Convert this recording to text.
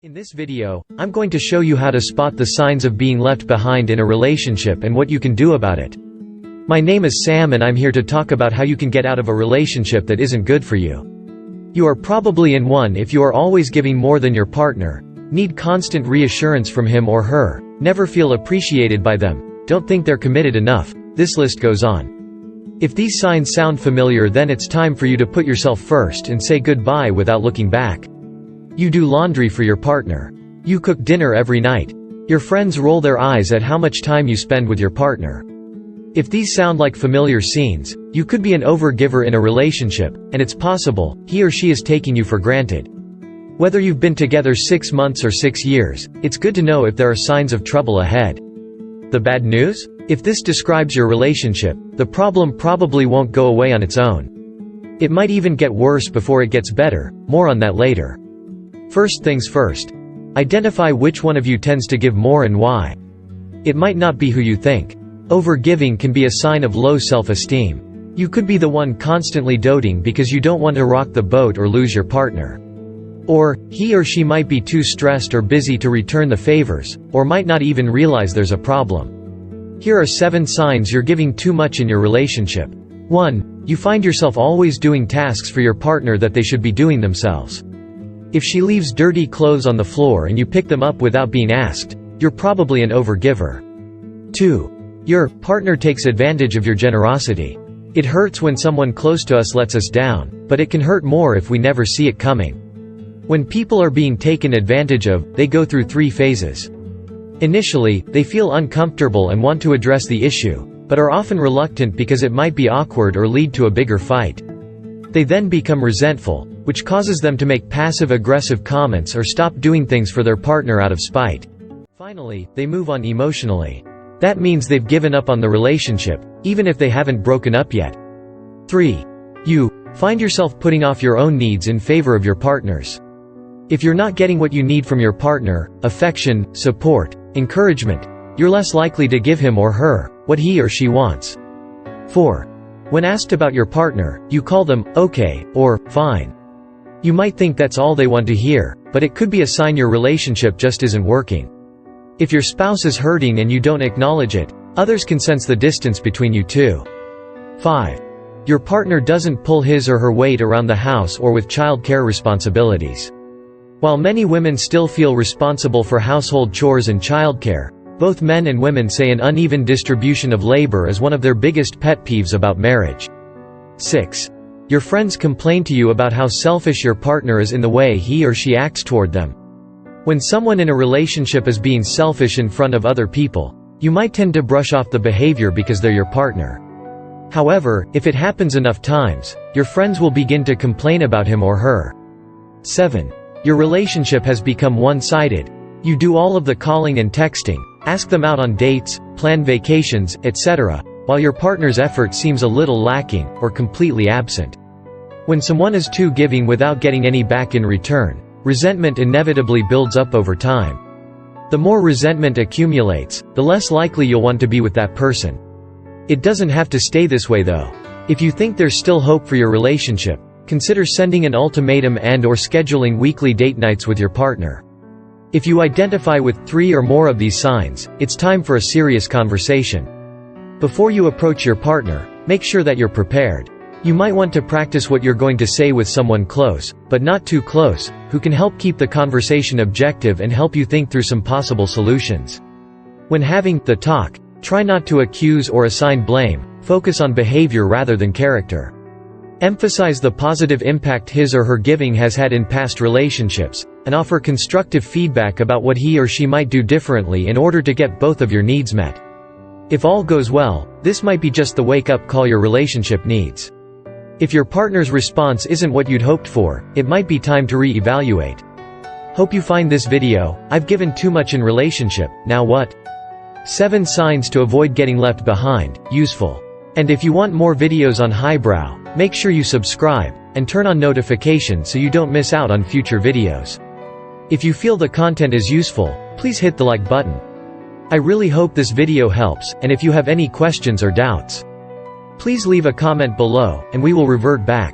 In this video, I'm going to show you how to spot the signs of being left behind in a relationship and what you can do about it. My name is Sam and I'm here to talk about how you can get out of a relationship that isn't good for you. You are probably in one if you are always giving more than your partner, need constant reassurance from him or her, never feel appreciated by them, don't think they're committed enough. This list goes on. If these signs sound familiar, then it's time for you to put yourself first and say goodbye without looking back. You do laundry for your partner. You cook dinner every night. Your friends roll their eyes at how much time you spend with your partner. If these sound like familiar scenes, you could be an overgiver in a relationship, and it's possible he or she is taking you for granted. Whether you've been together 6 months or 6 years, it's good to know if there are signs of trouble ahead. The bad news? If this describes your relationship, the problem probably won't go away on its own. It might even get worse before it gets better, more on that later. First things first. Identify which one of you tends to give more and why. It might not be who you think. Overgiving can be a sign of low self-esteem. You could be the one constantly doting because you don't want to rock the boat or lose your partner. Or, he or she might be too stressed or busy to return the favors, or might not even realize there's a problem. Here are 7 signs you're giving too much in your relationship. 1. You find yourself always doing tasks for your partner that they should be doing themselves. If she leaves dirty clothes on the floor and you pick them up without being asked, you're probably an overgiver. 2. Your partner takes advantage of your generosity. It hurts when someone close to us lets us down, but it can hurt more if we never see it coming. When people are being taken advantage of, they go through 3 phases. Initially, they feel uncomfortable and want to address the issue, but are often reluctant because it might be awkward or lead to a bigger fight. They then become resentful, which causes them to make passive-aggressive comments or stop doing things for their partner out of spite. Finally, they move on emotionally. That means they've given up on the relationship, even if they haven't broken up yet. 3. You find yourself putting off your own needs in favor of your partner's. If you're not getting what you need from your partner, affection, support, encouragement, you're less likely to give him or her what he or she wants. 4. When asked about your partner, you call them okay or fine. You might think that's all they want to hear, but it could be a sign your relationship just isn't working. If your spouse is hurting and you don't acknowledge it, others can sense the distance between you two. 5. Your partner doesn't pull his or her weight around the house or with child care responsibilities. While many women still feel responsible for household chores and childcare, both men and women say an uneven distribution of labor is one of their biggest pet peeves about marriage. 6. Your friends complain to you about how selfish your partner is in the way he or she acts toward them. When someone in a relationship is being selfish in front of other people, you might tend to brush off the behavior because they're your partner. However, if it happens enough times, your friends will begin to complain about him or her. 7. Your relationship has become one-sided. You do all of the calling and texting, ask them out on dates, plan vacations, etc., while your partner's effort seems a little lacking, or completely absent. When someone is too giving without getting any back in return, resentment inevitably builds up over time. The more resentment accumulates, the less likely you'll want to be with that person. It doesn't have to stay this way though. If you think there's still hope for your relationship, consider sending an ultimatum and/or scheduling weekly date nights with your partner. If you identify with 3 or more of these signs, it's time for a serious conversation. Before you approach your partner, make sure that you're prepared. You might want to practice what you're going to say with someone close, but not too close, who can help keep the conversation objective and help you think through some possible solutions. When having the talk, try not to accuse or assign blame, focus on behavior rather than character. Emphasize the positive impact his or her giving has had in past relationships, and offer constructive feedback about what he or she might do differently in order to get both of your needs met. If all goes well, this might be just the wake-up call your relationship needs. If your partner's response isn't what you'd hoped for, it might be time to re-evaluate. Hope you find this video, I've given too much in relationship, now what? 7 signs to avoid getting left behind, useful. And if you want more videos on highbrow, make sure you subscribe, and turn on notifications so you don't miss out on future videos. If you feel the content is useful, please hit the like button. I really hope this video helps, and if you have any questions or doubts, please leave a comment below, and we will revert back.